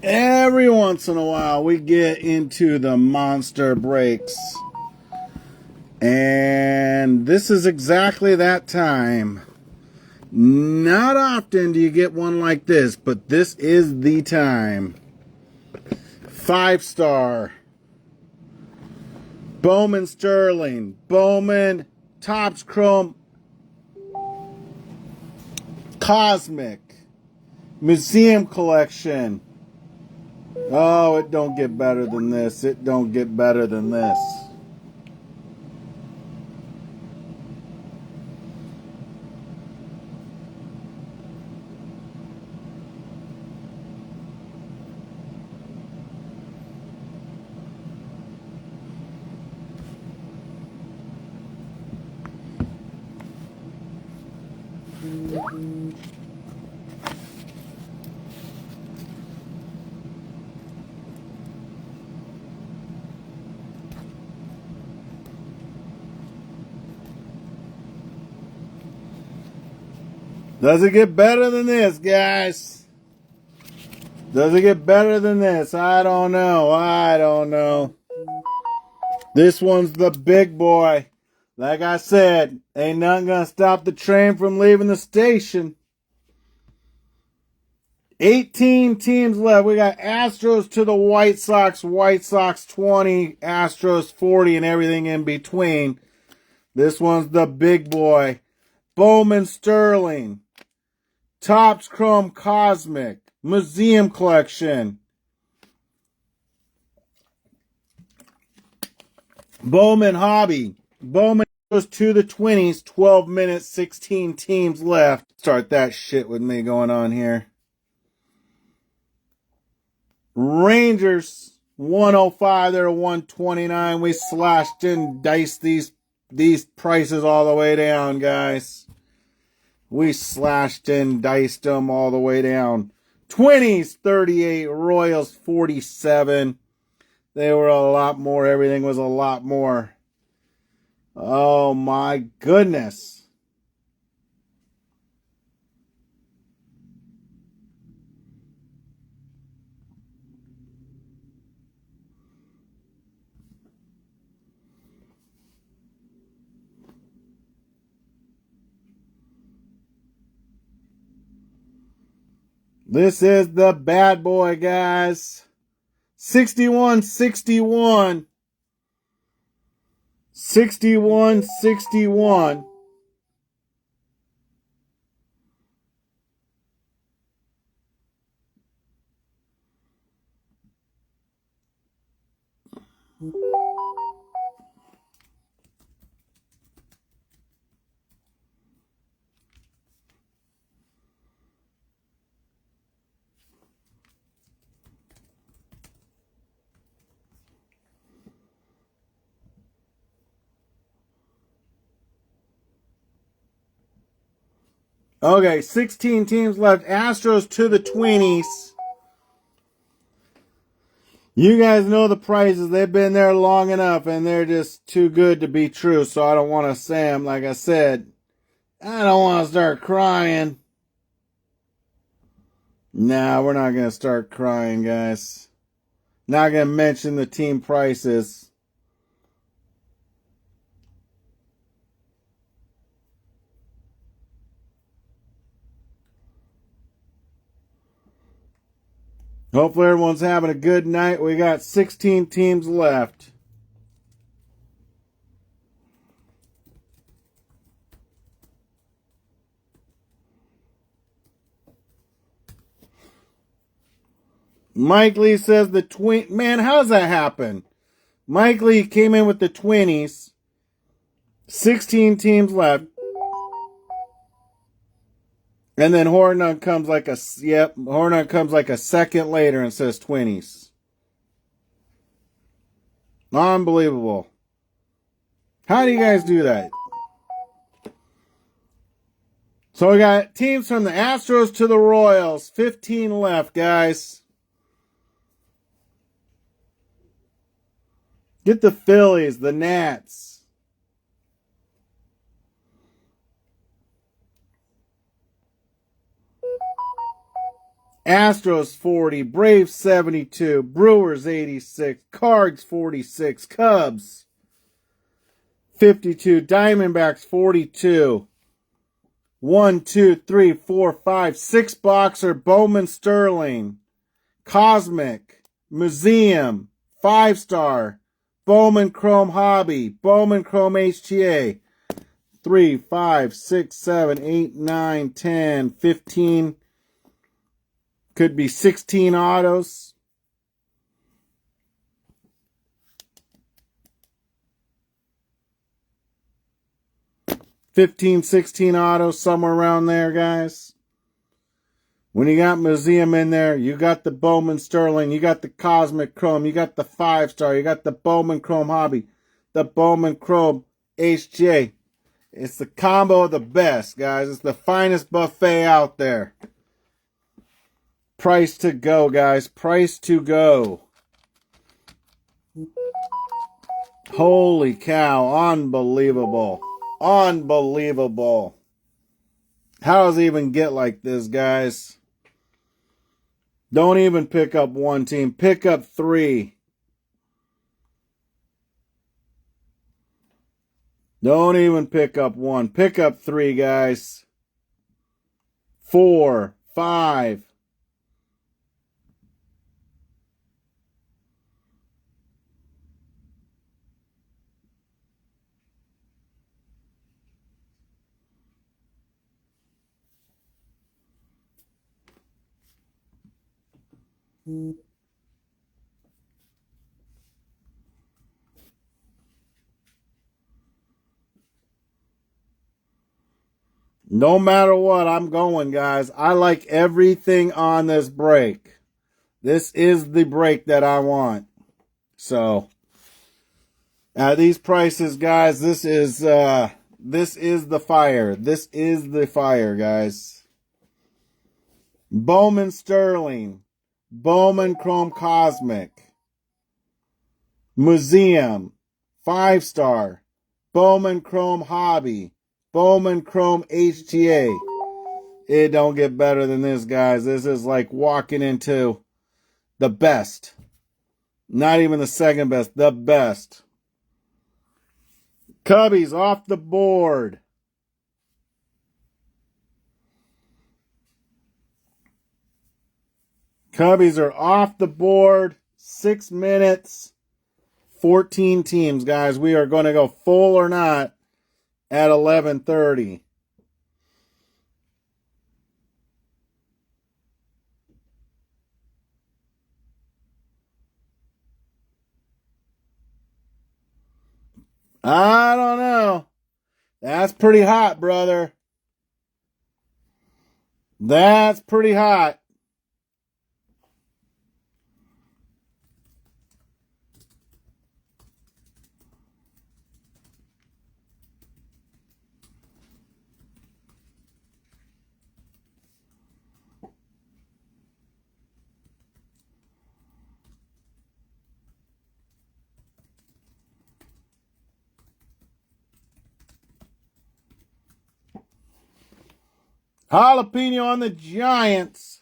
Every once in a while, we get into the monster breaks. And this is exactly that time. Not often do you get one like this, but this is the time. 5-star. Bowman Sterling. Bowman Topps Chrome Cosmic. Museum Collection. Oh, it don't get better than this. It don't get better than this. Does it get better than this, guys? Does it get better than this? I don't know. I don't know. This one's the big boy. Like I said, ain't nothing gonna stop the train from leaving the station. 18 teams left. We got Astros to the White Sox. White Sox 20, Astros 40, and everything in between. This one's the big boy. Bowman Sterling. Topps Chrome Cosmic. Museum Collection. Bowman Hobby. Bowman goes to the 20s. 12 minutes, 16 teams left. Start that shit with me going on here. Rangers 105, they're 129. We slashed and diced these prices all the way down, guys. We slashed and diced them all the way down. 20s 38, Royals 47. They were a lot more. Everything was a lot more. Oh my goodness. This is the bad boy, guys. 61-61. 61-61. Okay, 16 teams left. Astros to the 20s. You guys know the prices. They've been there long enough, and they're just too good to be true, so I don't want to say them. Like I said, I don't want to start crying. Nah, we're not going to start crying, guys. Not going to mention the team prices. Hopefully everyone's having a good night. We got 16 teams left. Mike Lee says the man, how does that happen? Mike Lee came in with the 20s. 16 teams left. And then Hornung comes like a second later and says 20s. Unbelievable. How do you guys do that? So we got teams from the Astros to the Royals. 15 left, guys. Get the Phillies, the Nats. Astros 40, Braves 72, Brewers 86, Cards 46, Cubs 52, Diamondbacks 42. 1, 2, 3, 4, 5, 6 boxer Bowman Sterling, Cosmic, Museum, 5-star, Bowman Chrome Hobby, Bowman Chrome HTA, 3, 5, 6, 7, 8, 9, 10, 15, could be 16 autos. $15, 16 autos, somewhere around there, guys. When you got Museum in there, you got the Bowman Sterling, you got the Cosmic Chrome, you got the 5-star, you got the Bowman Chrome Hobby, the Bowman Chrome HJ. It's the combo of the best, guys. It's the finest buffet out there. Price to go, guys. Price to go. Holy cow. Unbelievable. Unbelievable. How does it even get like this, guys? Don't even pick up one team. Pick up 3. Don't even pick up 1. Pick up 3, guys. 4, 5. No matter what, I'm going, guys. I like everything on this break. This is the break that I want. So, at these prices, guys, this is the fire. This is the fire, guys. Bowman Sterling, Bowman Chrome Cosmic, Museum, 5-star, Bowman Chrome Hobby, Bowman Chrome HTA. It don't get better than this, guys. This is like walking into the best. Not even the second best, the best. Cubbies off the board. Cubbies are off the board. 6 minutes. 14 teams, guys. We are going to go full or not at 11:30. I don't know. That's pretty hot, brother. That's pretty hot. Jalapeno on the Giants.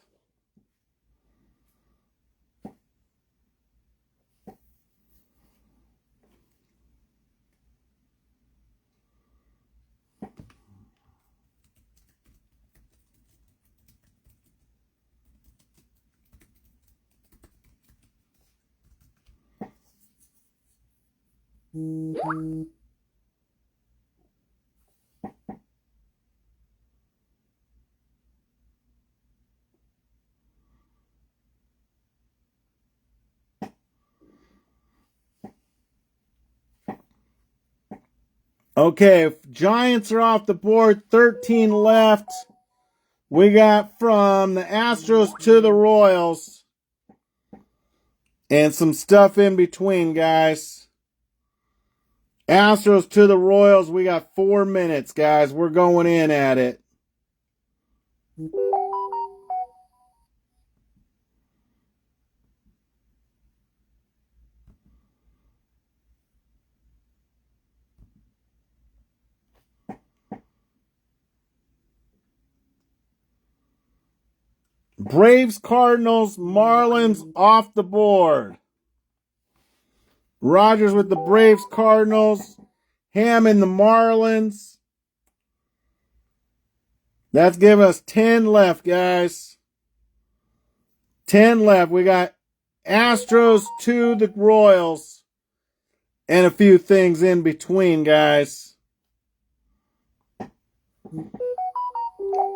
Okay, Giants are off the board. 13 left. We got from the Astros to the Royals. And some stuff in between, guys. Astros to the Royals. We got 4 minutes, guys. We're going in at it. Braves, Cardinals, Marlins off the board. Rogers with the Braves, Cardinals. Hammond, the Marlins. That's giving us 10 left, guys. 10 left. We got Astros to the Royals. And a few things in between, guys.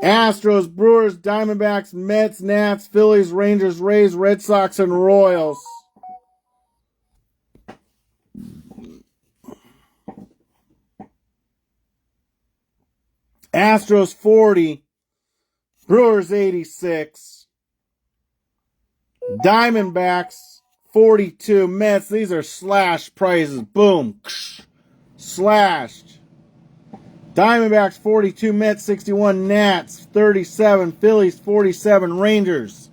Astros, Brewers, Diamondbacks, Mets, Nats, Phillies, Rangers, Rays, Red Sox, and Royals. Astros 40, Brewers 86, Diamondbacks 42, Mets. These are slash prices. Boom. Slashed. Diamondbacks 42, Mets 61, Nats 37, Phillies 47, Rangers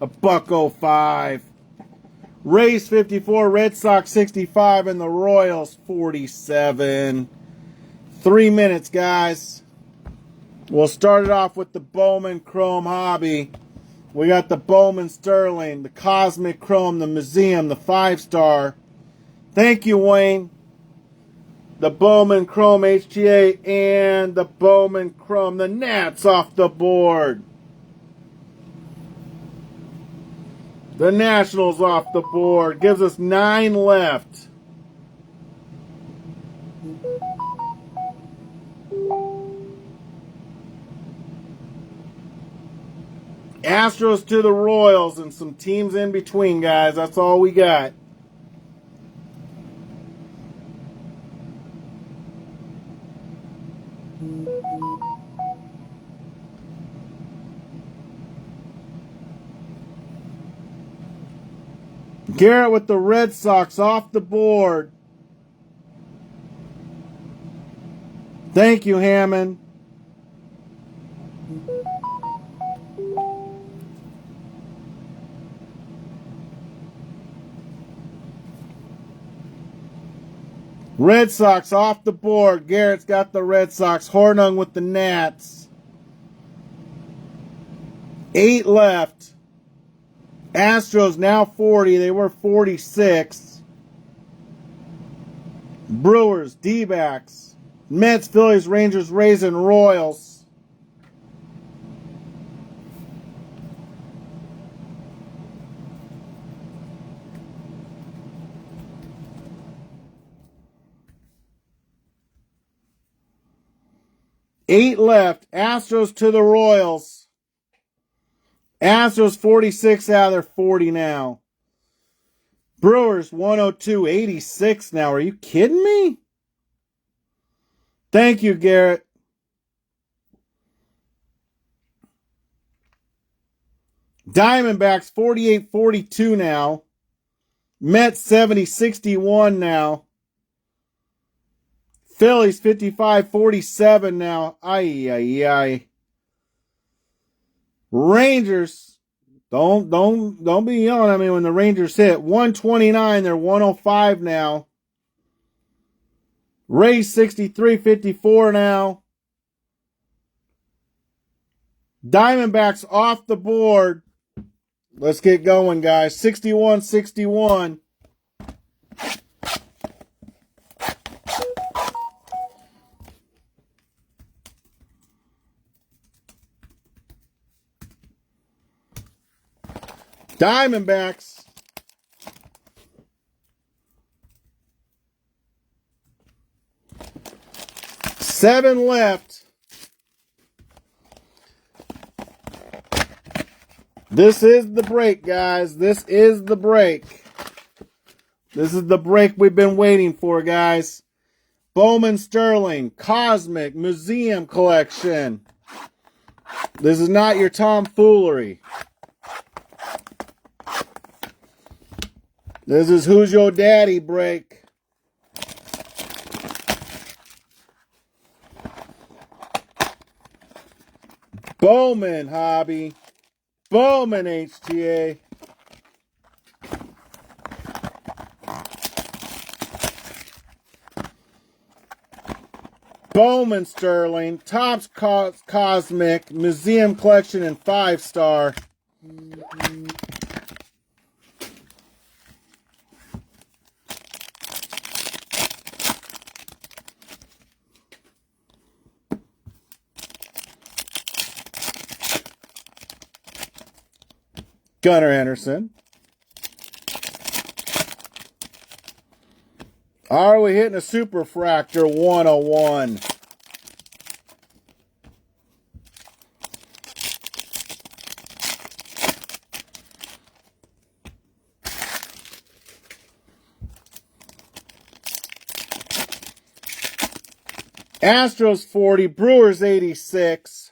$1.05. Rays 54, Red Sox 65, and the Royals 47. 3 minutes, guys. We'll start it off with the Bowman Chrome Hobby. We got the Bowman Sterling, the Cosmic Chrome, the Museum, the 5-star. Thank you, Wayne. The Bowman Chrome HTA and the Bowman Chrome, the Nats off the board. The Nationals off the board. Gives us 9 left. Astros to the Royals and some teams in between, guys. That's all we got. Garrett with the Red Sox off the board. Thank you, Hammond. Red Sox off the board. Garrett's got the Red Sox. Hornung with the Nats. 8 left. Astros now 40. They were 46. Brewers, D-backs, Mets, Phillies, Rangers, Rays, and Royals. Eight left. Astros to the Royals. Astros 46 out of their 40 now. Brewers 102, 86 now. Are you kidding me? Thank you, Garrett. Diamondbacks 48, 42 now. Mets 70, 61 now. Phillies 55, 47 now. Ay. Rangers, don't be yelling at me when the Rangers hit. 129, they're 105 now. Rays 63, 54 now. Diamondbacks off the board. Let's get going, guys. 61, 61. Diamondbacks. Seven left. This is the break, guys. This is the break. This is the break we've been waiting for, guys. Bowman Sterling, Cosmic, Museum Collection. This is not your tomfoolery. This is Who's Your Daddy break. Bowman Hobby. Bowman HTA. Bowman Sterling. Topps Cosmic. Museum Collection and 5-star. Gunnar Henderson. Are we hitting a super fractor 101? Astros 40, Brewers 86.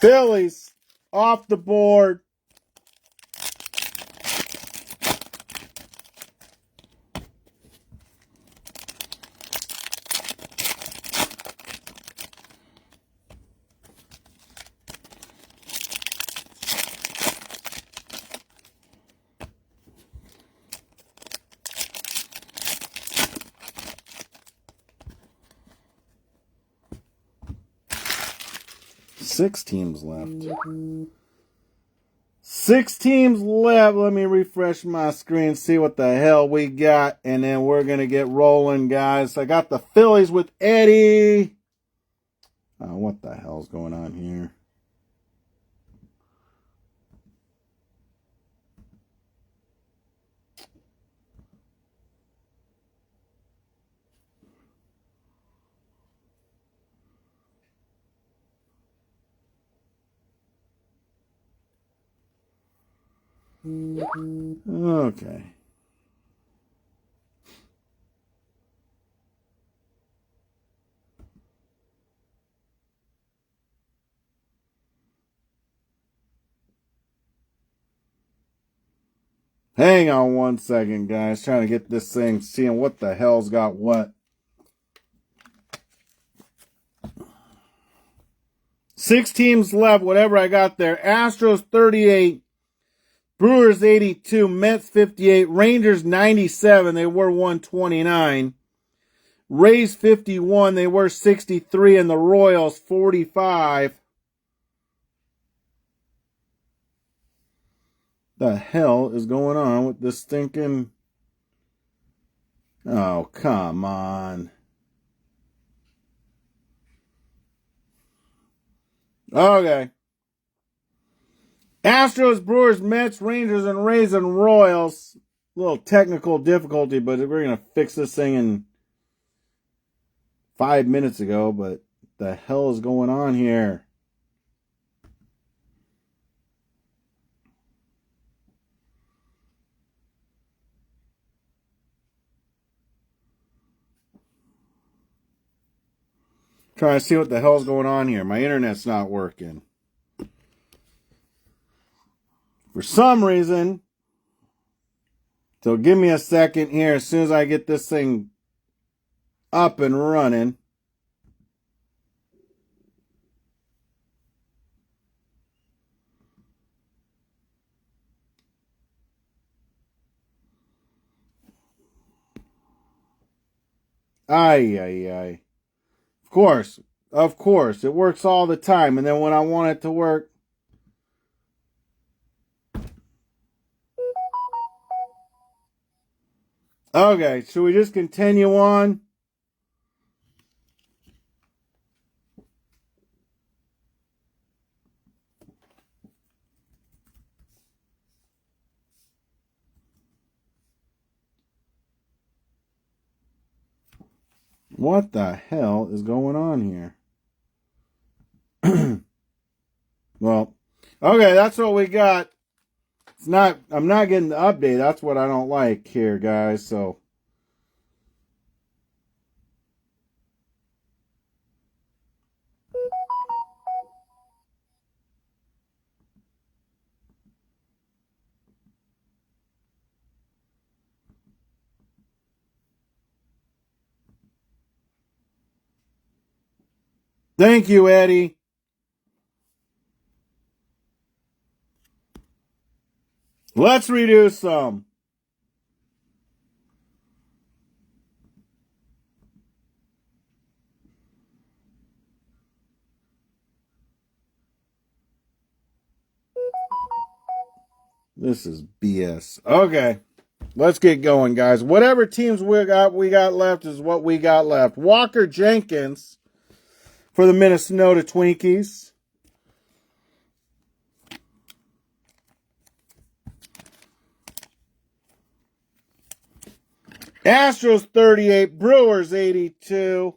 Phillies off the board. Six teams left. 6 teams left. Let me refresh my screen, see what the hell we got, and then we're going to get rolling, guys. I got the Phillies with Eddie. Oh, what the hell's going on here? Okay. Hang on one second, guys. Trying to get this thing, seeing what the hell's got what. 6 teams left, whatever I got there. Astros 38. Brewers 82, Mets 58, Rangers 97, they were 129. Rays 51, they were 63, and the Royals 45. The hell is going on with this stinking... Oh, come on. Okay. Astros, Brewers, Mets, Rangers, and Rays and Royals. A little technical difficulty, but we're going to fix this thing in 5 minutes ago. But the hell is going on here? Trying to see what the hell's going on here. My internet's not working. For some reason, so give me a second here as soon as I get this thing up and running. Ay, ay, ay. Of course, it works all the time. And then when I want it to work, okay, should we just continue on? What the hell is going on here? Well, okay, that's what we got. I'm not getting the update. That's what I don't like here, guys. So thank you, Eddie. Let's reduce some. This is BS. Okay. Let's get going, guys. Whatever teams we got left is what we got left. Walker Jenkins for the Minnesota Twinkies. Astros 38, Brewers 82.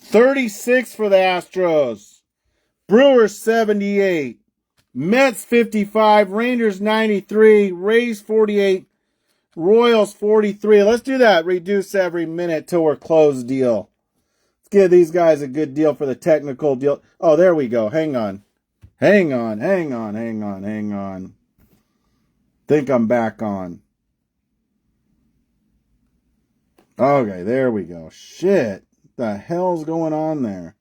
$36 for the Astros. Brewers 78. Mets 55. Rangers 93. Rays 48. Royals 43. Let's do that. Reduce every minute till we're closed deal. Let's give these guys a good deal for the technical deal. Oh, there we go. Hang on. Hang on. Think I'm back on. Okay, there we go. Shit. What the hell's going on there?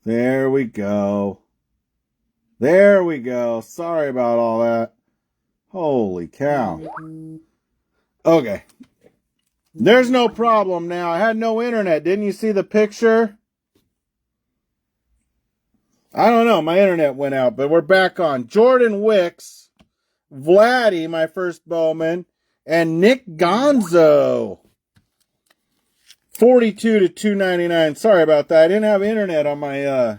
There we go. There we go. Sorry about all that. Holy cow. Okay. There's no problem now. I had no internet. Didn't you see the picture? I don't know. My internet went out, but we're back on. Jordan Wicks, Vladdy, my first Bowman, and Nick Gonzo. 42 to 299. Sorry about that. I didn't have internet on my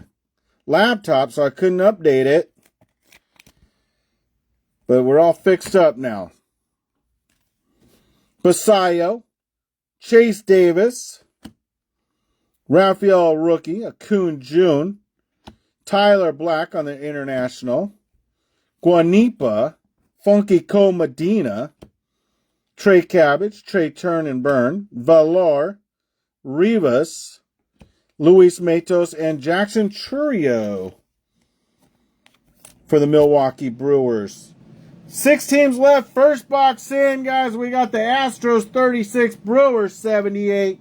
laptop, so I couldn't update it. But we're all fixed up now. Basayo, Chase Davis, Rafael Rookie, Acun June, Tyler Black on the International, Guanipa, Funky Cole Medina, Trey Cabbage, Trey Turn and Burn, Valor, Rivas, Luis Matos, and Jackson Churio for the Milwaukee Brewers. 6 teams left. First box in, guys. We got the Astros 36, Brewers 78,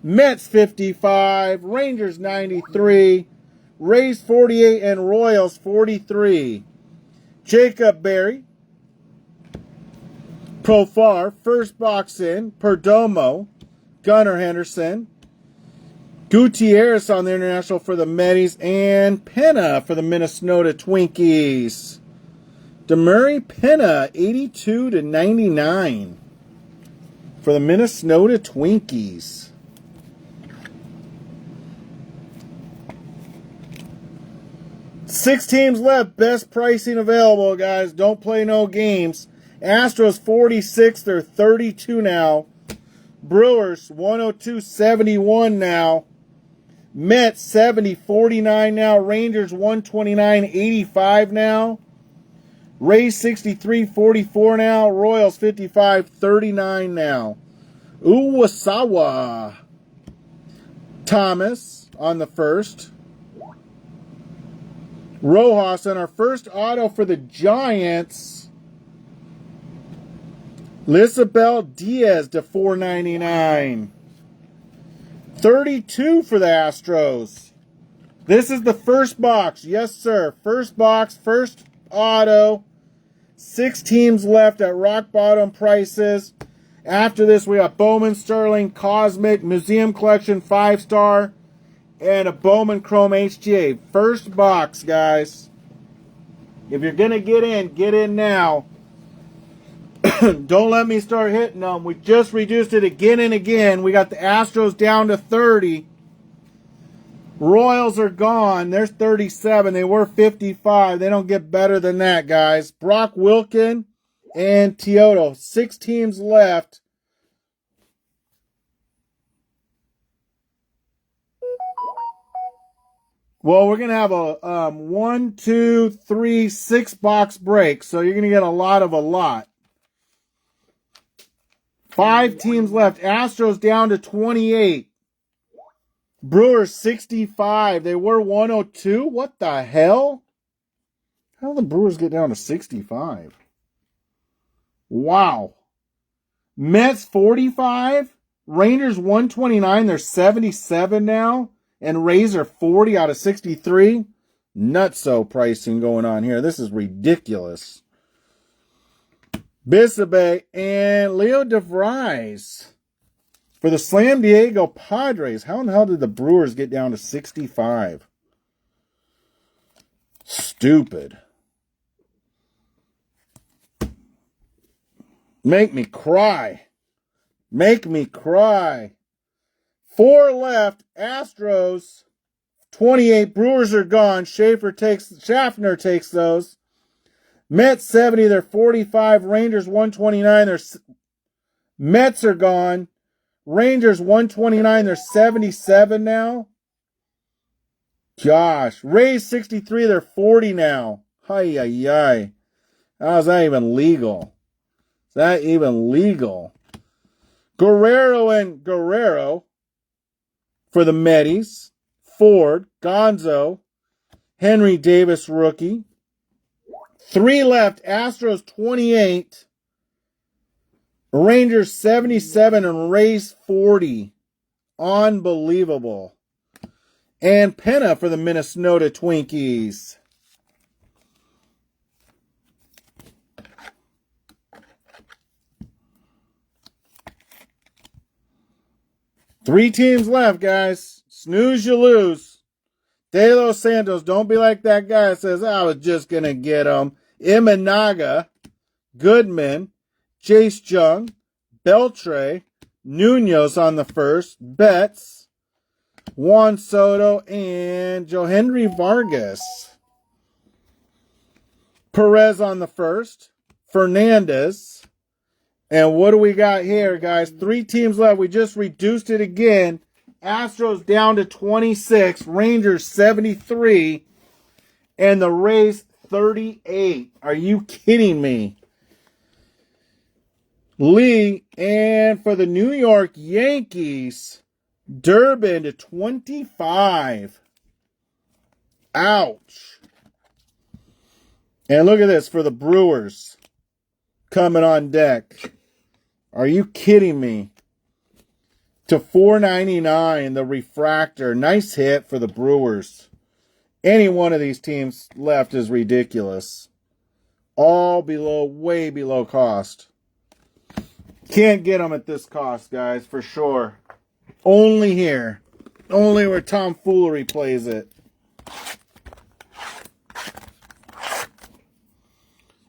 Mets 55, Rangers 93, Rays 48, and Royals 43. Jacob Berry, Profar, first box in, Perdomo, Gunnar Henderson, Gutierrez on the International for the Metis, and Pena for the Minnesota Twinkies. DeMurray Pena, 82 to 99 for the Minnesota Twinkies. Six teams left. Best pricing available, guys. Don't play no games. Astros 46, they're 32 now. Brewers 102.71 now. Mets 70.49 now. Rangers 129.85 now. Rays 63.44 now. Royals 55.39 now. Uwasawa. Thomas on the first. Rojas on our first auto for the Giants. Lisabel Diaz to $4.99. 32 for the Astros. This is the first box. Yes, sir. First box, first auto. 6 teams left at rock bottom prices. After this, we got Bowman, Sterling, Cosmic, Museum Collection, 5-star, and a Bowman Chrome HTA. First box, guys. If you're going to get in now. Don't let me start hitting them. We just reduced it again and again. We got the Astros down to 30. Royals are gone. There's 37. They were 55. They don't get better than that, guys. Brock Wilken and Teodo. 6 teams left. Well, we're going to have a 1, 2, 3, 6 box break. So you're going to get a lot of a lot. 5 teams left. Astros down to 28. Brewers 65. They were 102. What the hell? How did the Brewers get down to 65? Wow. Mets 45. Rangers 129. They're 77 now. And Rays are 40 out of 63. Nutso pricing going on here. This is ridiculous. Bisabe and Leo DeVries for the San Diego Padres. How in the hell did the Brewers get down to 65? Stupid. Make me cry. Make me cry. 4 left. Astros 28. Brewers are gone. Schaffner takes those. Mets 70. They're 45. Rangers 129. Mets are gone. Rangers 129. They're 77 now. Gosh. Rays 63. They're 40 now. Hi, ay, ay. How's that even legal? Is that even legal? Guerrero and Guerrero for the Metis. Ford, Gonzo, Henry Davis rookie. 3 left. Astros 28. Rangers 77 and Rays 40. Unbelievable. And Penna for the Minnesota Twinkies. Three teams left, guys. Snooze, you lose. De Los Santos, don't be like that guy that says, I was just going to get him. Imanaga, Goodman, Jace Jung, Beltre, Nunez on the first, Betts, Juan Soto, and Johendry Vargas. Perez on the first, Fernandez. And what do we got here, guys? 3 teams left. We just reduced it again. Astros down to 26. Rangers 73. And the Rays 38. Are you kidding me? Lee. And for the New York Yankees, Durbin to 25. Ouch. And look at this for the Brewers. Coming on deck. Are you kidding me? To $4.99, the refractor. Nice hit for the Brewers. Any one of these teams left is ridiculous. All below, way below cost. Can't get them at this cost, guys, for sure. Only here. Only where tomfoolery plays it.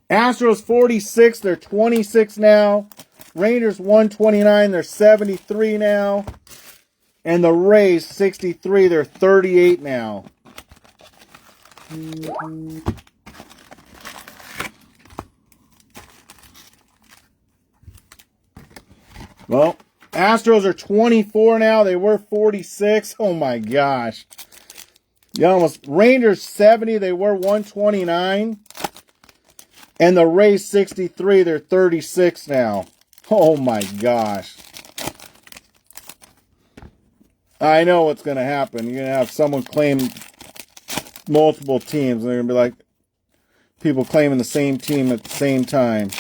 Astros 46, they're 26 now. Rangers 129, they're 73 now. And the Rays 63, they're 38 now. Well, Astros are 24 now. They were 46. Oh my gosh. Rangers 70, they were 129. And the Rays 63, they're 36 now. Oh my gosh. I know what's going to happen. You're going to have someone claim multiple teams. And they're going to be like people claiming the same team at the same time.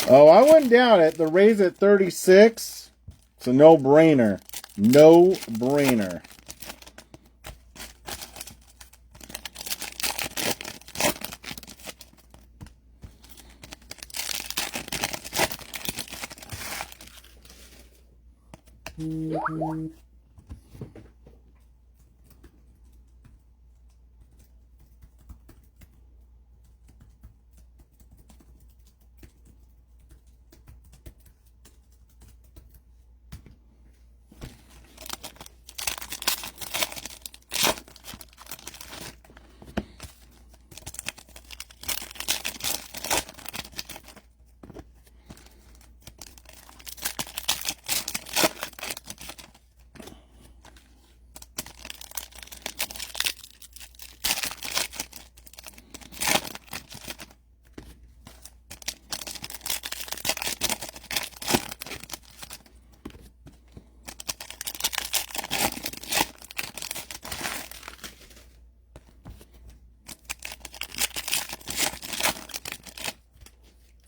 Oh, I wouldn't doubt it. The Rays at 36. It's a no-brainer. No-brainer.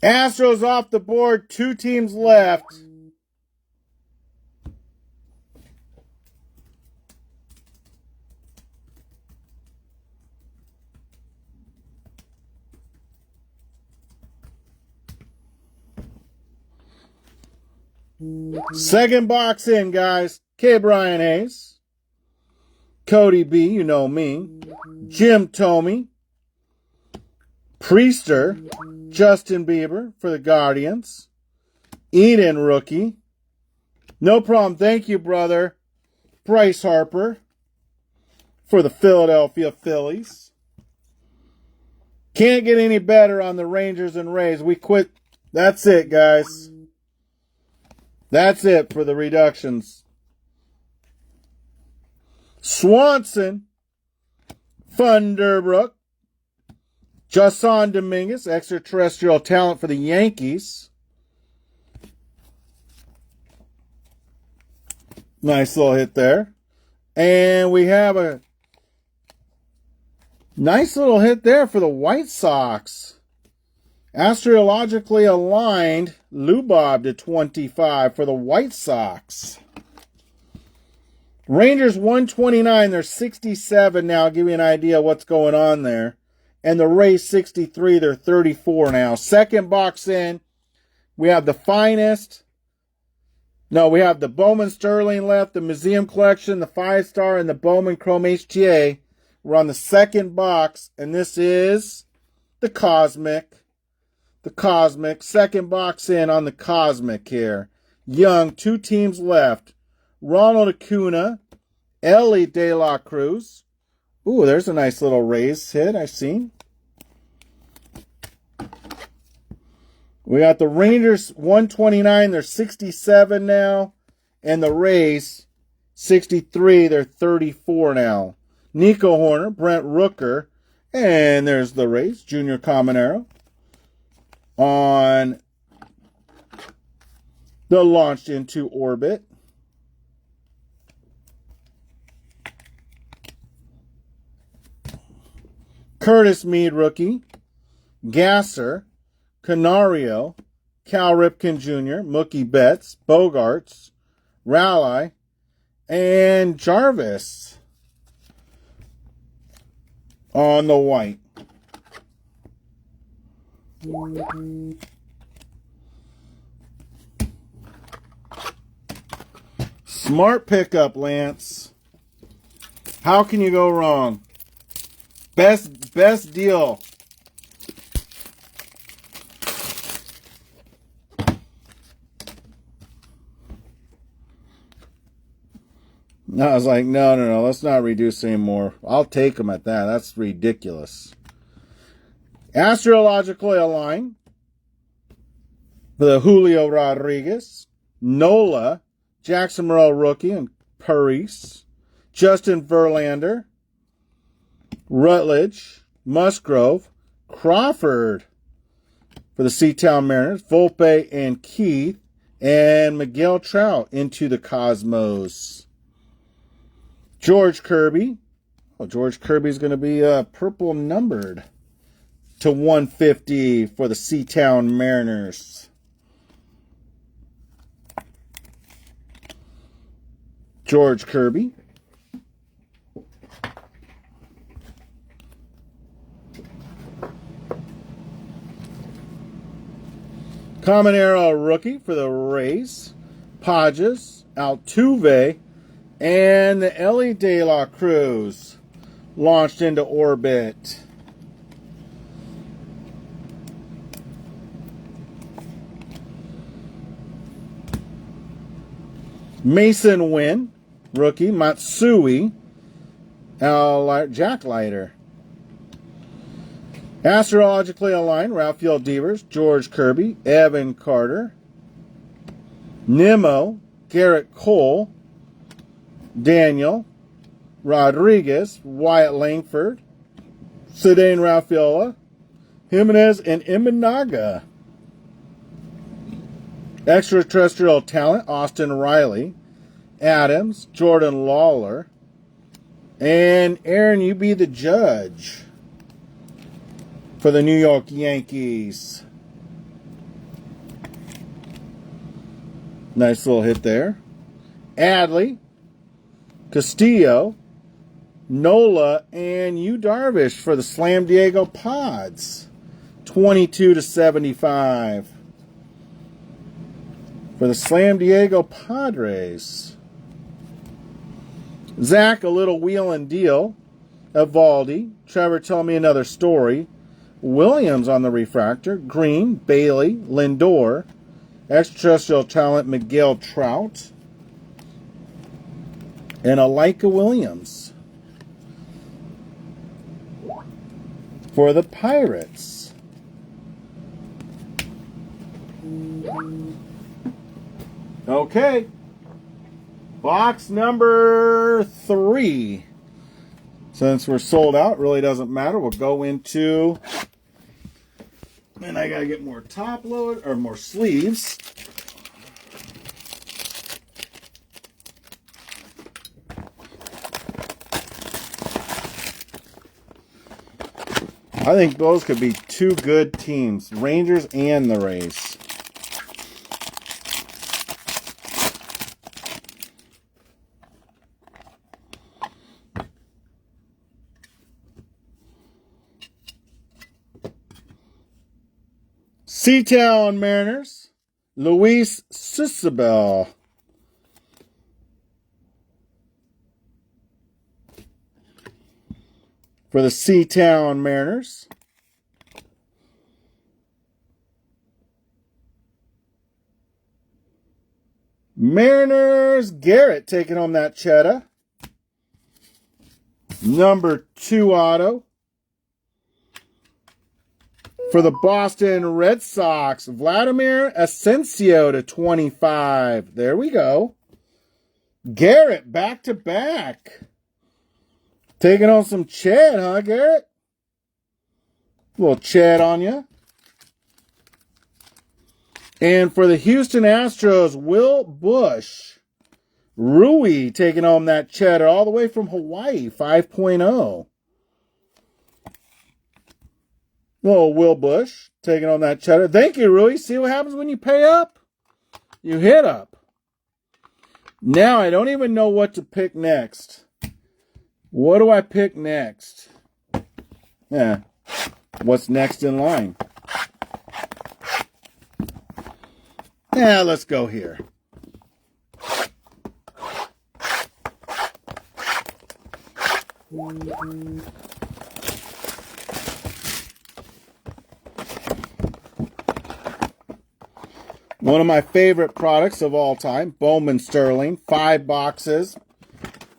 Astros off the board. 2 teams left. Second box in, guys. K. Brian Hayes. Cody B, you know me. Jim Tomey. Priester. Justin Bieber for the Guardians. Eden rookie. No problem. Thank you, brother. Bryce Harper for the Philadelphia Phillies. Can't get any better on the Rangers and Rays. We quit. That's it, guys. That's it for the reductions. Swanson, Thunderbrook, Jason Dominguez, extraterrestrial talent for the Yankees. Nice little hit there. And we have a nice little hit there for the White Sox. Astrologically aligned, Lubob to 25 for the White Sox. Rangers 129, they're 67 now. I'll give you an idea of what's going on there. And the Rays 63, they're 34 now. Second box in, we have the finest. No, we have the Bowman Sterling left, the Museum Collection, the 5-star, and the Bowman Chrome HTA. We're on the second box, and this is the Cosmic. The Cosmic. Second box in on the Cosmic here. Young, 2 teams left. Ronald Acuna, Ellie De La Cruz. Ooh, there's a nice little Rays hit I seen. We got the Rangers 129, they're 67 now. And the Rays 63, they're 34 now. Nico Horner, Brent Rooker, and there's the Rays, Junior Caminero. On the launched into orbit. Curtis Mead rookie. Gasser. Canario. Cal Ripken Jr. Mookie Betts. Bogarts. Raleigh. And Jarvis. On the white. Smart pickup, Lance. How can you go wrong? Best deal. I was like, no, let's not reduce anymore. I'll take them at that. That's ridiculous. Astrologically aligned. The Julio Rodriguez. Nola. Jackson Morrell rookie and Paris. Justin Verlander. Rutledge. Musgrove. Crawford for the Seatown Mariners. Volpe and Keith. And Miguel Trout into the Cosmos. George Kirby. Oh, George Kirby's going to be purple numbered to 150 for the Seatown Mariners. George Kirby. Caminero rookie for the Rays. Padres, Altuve, and the Ellie De La Cruz launched into orbit. Mason Wynn, rookie. Matsui, Jack Leiter. Astrologically aligned, Rafael Devers, George Kirby, Evan Carter, Nimmo, Garrett Cole, Daniel, Rodriguez, Wyatt Langford, Cedane Rafaela, Jimenez, and Imanaga. Extraterrestrial talent, Austin Riley, Adams, Jordan Lawler, and Aaron, you be the judge for the New York Yankees. Nice little hit there. Adley, Castillo, Nola, and Yu Darvish for the Slam Diego Pods. 22/75. For the Slam Diego Padres. Zach, a little wheel and deal. Evaldi. Trevor, tell me another story. Williams on the refractor. Green, Bailey, Lindor. Extraterrestrial talent, Miguel Trout. And Alika Williams for the Pirates. Okay. Box number 3. Since we're sold out, really doesn't matter. We'll go into, and I gotta get more top load or more sleeves. I think those could be two good teams, Rangers and the Rays. Seatown Mariners, Luis Sisabel. For the Seatown Mariners. Mariners, Garrett taking home that cheddar. Number 2 auto. For the Boston Red Sox, Vladimir Asensio /25. There we go. Garrett back to back. Taking on some Chad, huh, Garrett? A little Chad on you. And for the Houston Astros, Will Bush. Rui taking home that cheddar all the way from Hawaii, 5.0. Little Will Bush taking on that cheddar. Thank you, Rui. See what happens when you pay up? You hit up. Now I don't even know what to pick next. What do I pick next? Yeah. What's next in line? Yeah, let's go here. One of my favorite products of all time, Bowman Sterling. 5 boxes,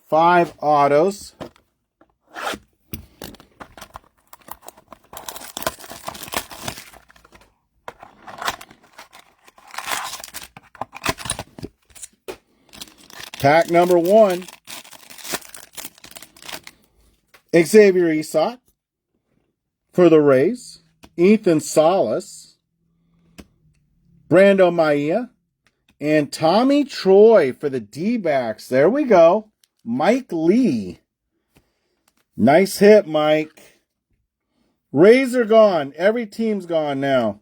5 autos. Pack number 1. Xavier Isak for the Rays. Ethan Salas. Brando Maia. And Tommy Troy for the D-backs. There we go. Mike Lee. Nice hit, Mike. Rays are gone. Every team's gone now.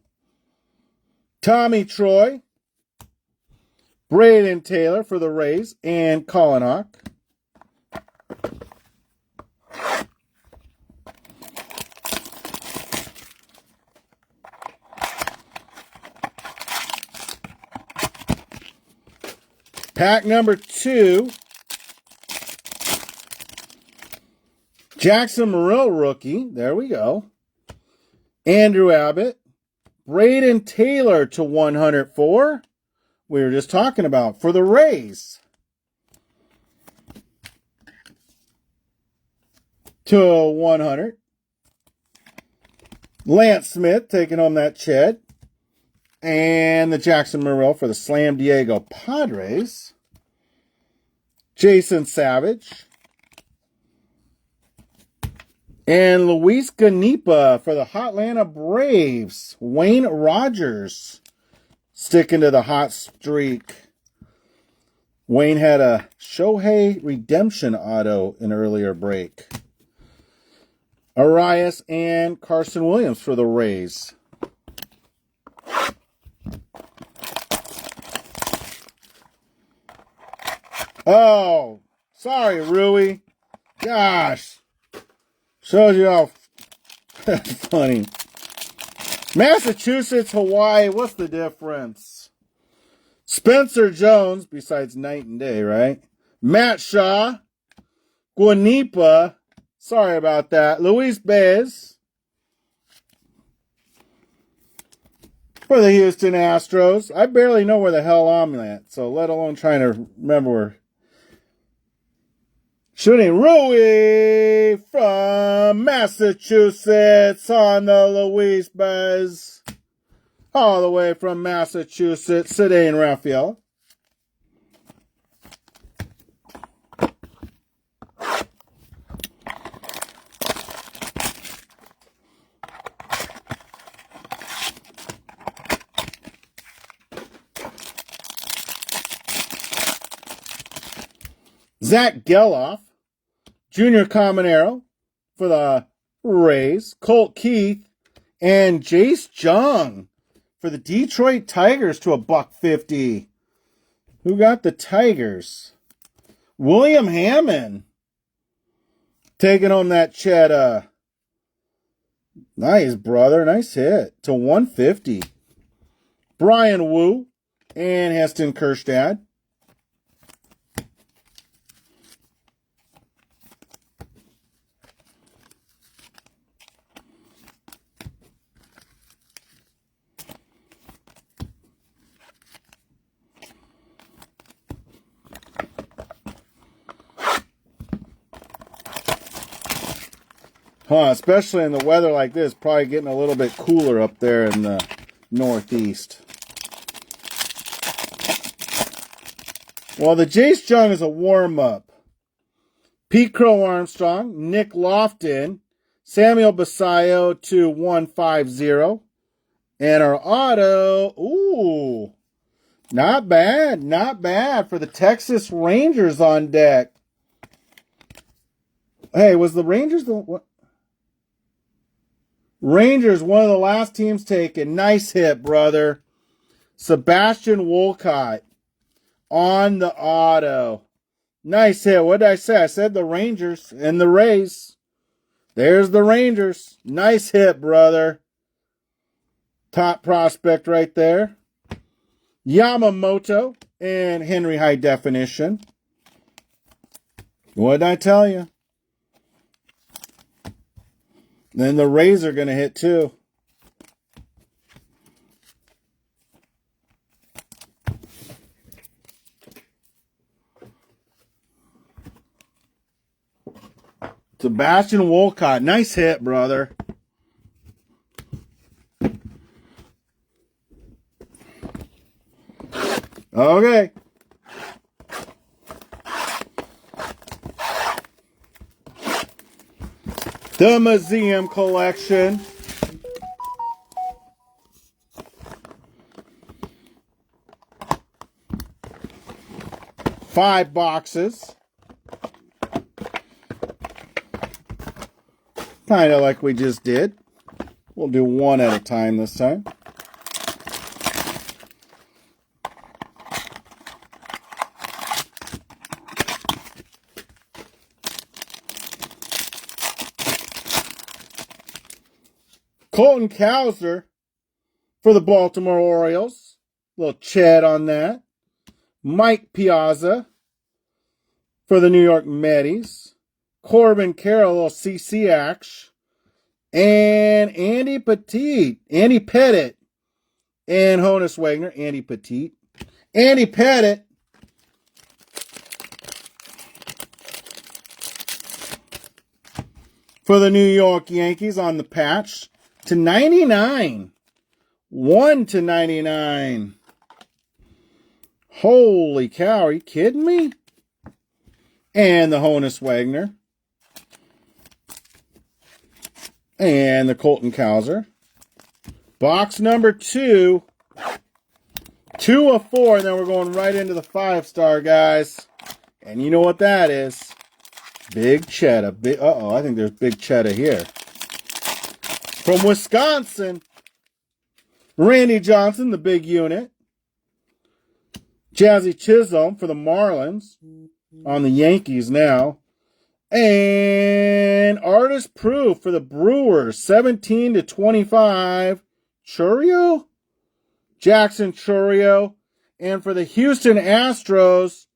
Tommy Troy. Braden Taylor for the Rays. And Colin Hawk. Pack number 2. Jackson Morrill rookie. There we go. Andrew Abbott. Braden Taylor /104. We were just talking about for the Rays. /100. Lance Smith taking home that Ched. And the Jackson Morrill for the Slam Diego Padres. Jason Savage. And Luis Ganipa for the Hotlanta Braves. Wayne Rogers sticking to the hot streak. Wayne had a Shohei Redemption auto in earlier break. Arias and Carson Williams for the Rays. Oh, sorry, Rui. Gosh. Shows you how funny. Massachusetts, Hawaii, what's the difference? Spencer Jones, besides night and day, right? Matt Shaw, Guanipa, sorry about that. Luis Baez for the Houston Astros. I barely know where the hell I'm at, so let alone trying to remember where. Shooting Rui from Massachusetts on the Luis Baez. All the way from Massachusetts, Cedane Raphael. Zach Geloff, Junior Caminero for the Rays. Colt Keith and Jace Jung for the Detroit Tigers to $1.50. Who got the Tigers? William Hammond taking home that cheddar. Nice, brother. Nice hit to $150. Brian Wu and Heston Kjerstad. Especially in the weather like this, probably getting a little bit cooler up there in the Northeast. Well, the Jace Jung is a warm-up. Pete Crow Armstrong, Nick Lofton, Samuel Basayo to $150. And our auto, ooh, not bad for the Texas Rangers on deck. Hey, was the Rangers the what? Rangers, one of the last teams taken. Nice hit, brother. Sebastian Wolcott on the auto. Nice hit. What did I say? I said the Rangers and the Rays. There's the Rangers. Nice hit, brother. Top prospect right there. Yamamoto and Henry High Definition. What did I tell you? Then the Rays are going to hit too. Sebastian Wolcott. Nice hit, brother. Okay. The Museum Collection. Five boxes. Kind of like we just did. We'll do one at a time this time. Colton Cowser for the Baltimore Orioles. Little Chad on that. Mike Piazza for the New York Mets. Corbin Carroll, little CC action. And Andy Pettit. And Honus Wagner. Andy Pettit. Andy Pettit. For the New York Yankees on the patch. To 99. 1/99. Holy cow, are you kidding me? And the Honus Wagner. And the Colton Cowser. Box number 2. 2 of 4, and then we're going right into the 5-star, guys. And you know what that is. Big cheddar. I think there's big cheddar here. From Wisconsin, Randy Johnson, the big unit. Jazzy Chisholm for the Marlins on the Yankees now. And Artist Proof for the Brewers, 17/25. Chourio? Jackson Chourio. And for the Houston Astros,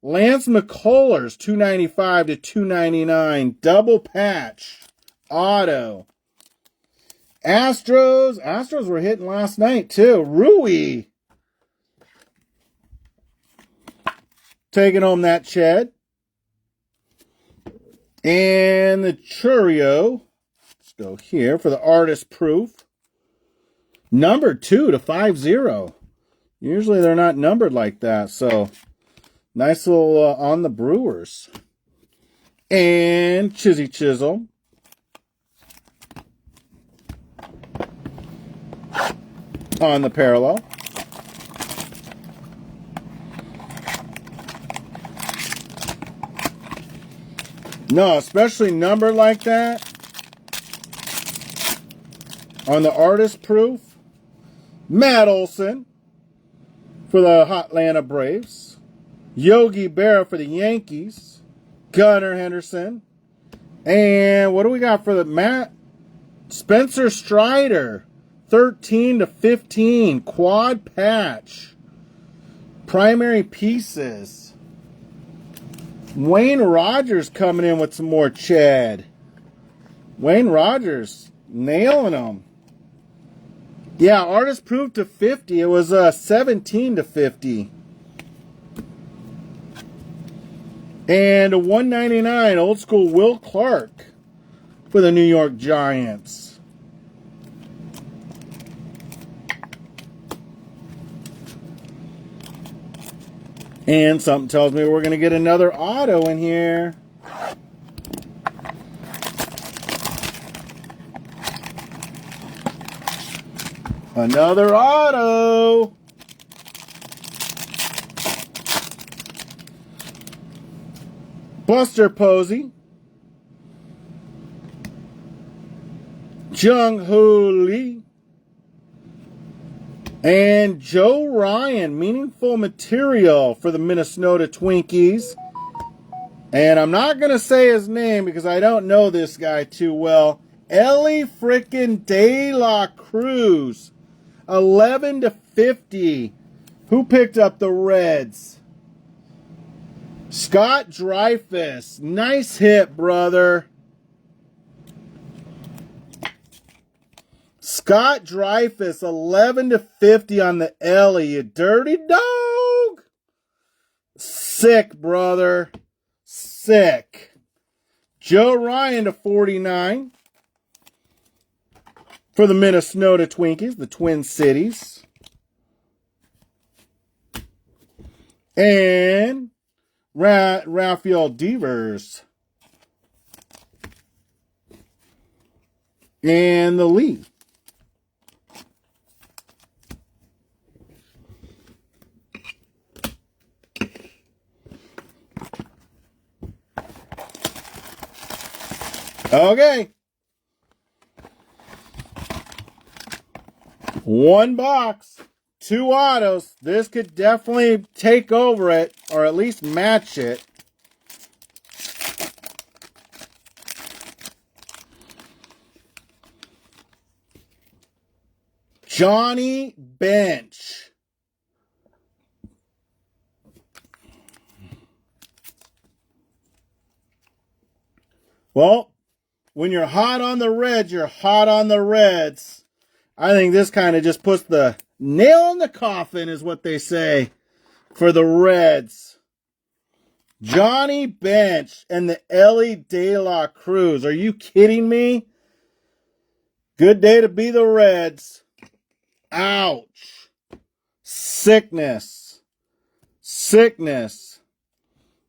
Lance McCullers, 295/299. Double patch. Auto. Astros were hitting last night too. Rui. Taking home that Ched. And the Chourio. Let's go here for the Artist Proof. Numbered 2/50. Usually they're not numbered like that. So, nice little on the Brewers. And Chizzy Chisholm. On the parallel. No, especially numbered like that. On the Artist Proof. Matt Olson for the Atlanta Braves. Yogi Berra for the Yankees. Gunnar Henderson. And what do we got for the Matt? Spencer Strider. 13/15. Quad patch. Primary pieces. Wayne Rogers coming in with some more Chad. Wayne Rogers nailing them. Yeah, Artist Proof /50. It was 17/50. And a 199 old school Will Clark for the New York Giants. And something tells me we're going to get another auto in here. Another auto. Buster Posey. Jung-Hoo Lee. And Joe Ryan, meaningful material for the Minnesota Twinkies. And I'm not going to say his name because I don't know this guy too well. Ellie frickin' De La Cruz, 11/50. Who picked up the Reds? Scott Dreyfus. Nice hit, brother. Scott Dreyfus, 11/50 on the Ellie, you dirty dog. Sick, brother. Sick. Joe Ryan /49 for the Minnesota Twinkies, the Twin Cities. And Rafael Devers. And the Lee. Okay. One box, two autos. This could definitely take over it, or at least match it. Johnny Bench. Well, when you're hot on the Reds, you're hot on the Reds. I think this kind of just puts the nail in the coffin, is what they say, for the Reds. Johnny Bench and the Ellie De La Cruz. Are you kidding me? Good day to be the Reds. Ouch. Sickness. Sickness.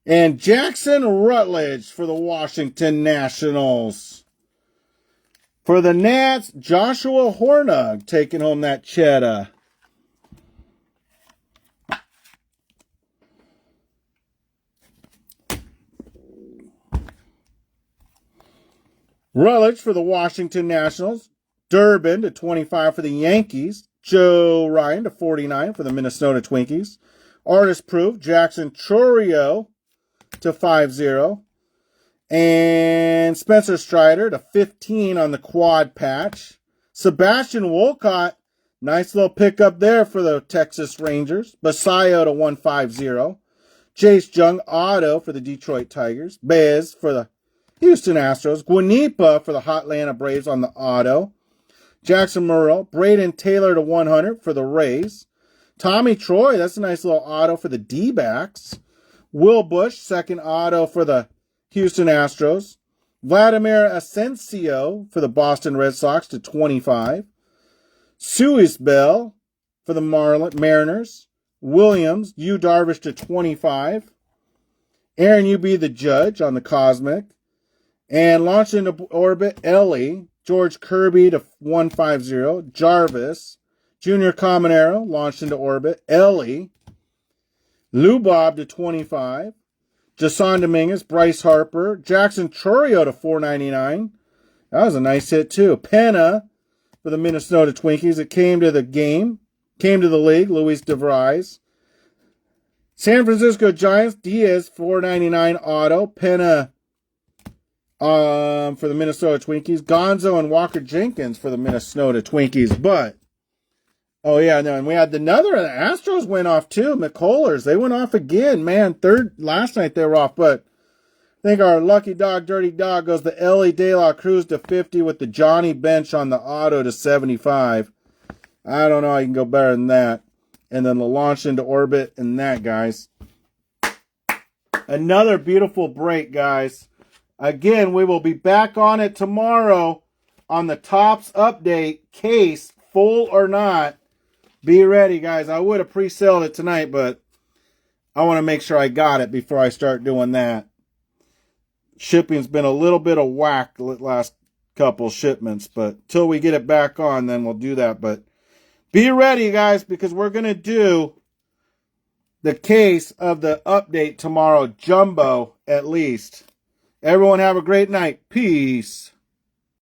And Jackson Rutledge for the Washington Nationals. For the Nats, Joshua Hornung taking home that cheddar. Rutledge for the Washington Nationals. Durbin /25 for the Yankees. Joe Ryan /49 for the Minnesota Twinkies. Artist Proof, Jackson Chourio to 5-0. And Spencer Strider to 15 on the quad patch. Sebastian Wolcott, nice little pickup there for the Texas Rangers. Basayo to 150. Chase Jung auto for the Detroit Tigers. Bez for the Houston Astros. Guanipa for the Atlanta Braves on the auto. Jackson Murrow. Braden Taylor to 100 for the Rays. Tommy Troy, that's a nice little auto for the D-backs. Will Bush, second auto for the Houston Astros. Vladimir Asensio for the Boston Red Sox to 25. Suis Bell for the Mariners. Williams, Yu Darvish to 25. Aaron UB the Judge on the Cosmic. And launched into orbit, Ellie. George Kirby to 150. Jarvis. Junior Caminero launched into orbit. Ellie. Lou Bob to 25. Jason Dominguez. Bryce Harper. Jackson Chourio to 499. That was a nice hit too. Penna for the Minnesota Twinkies. It came to the game. Came to the league. Luis DeVries. San Francisco Giants. Diaz 499 auto. Penna for the Minnesota Twinkies. Gonzo and Walker Jenkins for the Minnesota Twinkies. But, oh yeah, no, and we had another. The Astros went off too. McCullers, they went off again. Man, last night they were off. But I think our lucky dog, Dirty Dog, goes to Ellie De La Cruz to 50 with the Johnny Bench on the auto to 75. I don't know how you can go better than that. And then the launch into orbit and that, guys. Another beautiful break, guys. Again, we will be back on it tomorrow on the Topps update. Case, full or not. Be ready, guys. I would have pre-sold it tonight, but I want to make sure I got it before I start doing that. Shipping's been a little bit of whack the last couple shipments, but till we get it back on, then we'll do that. But be ready, guys, because we're going to do the case of the update tomorrow, jumbo at least. Everyone have a great night. Peace.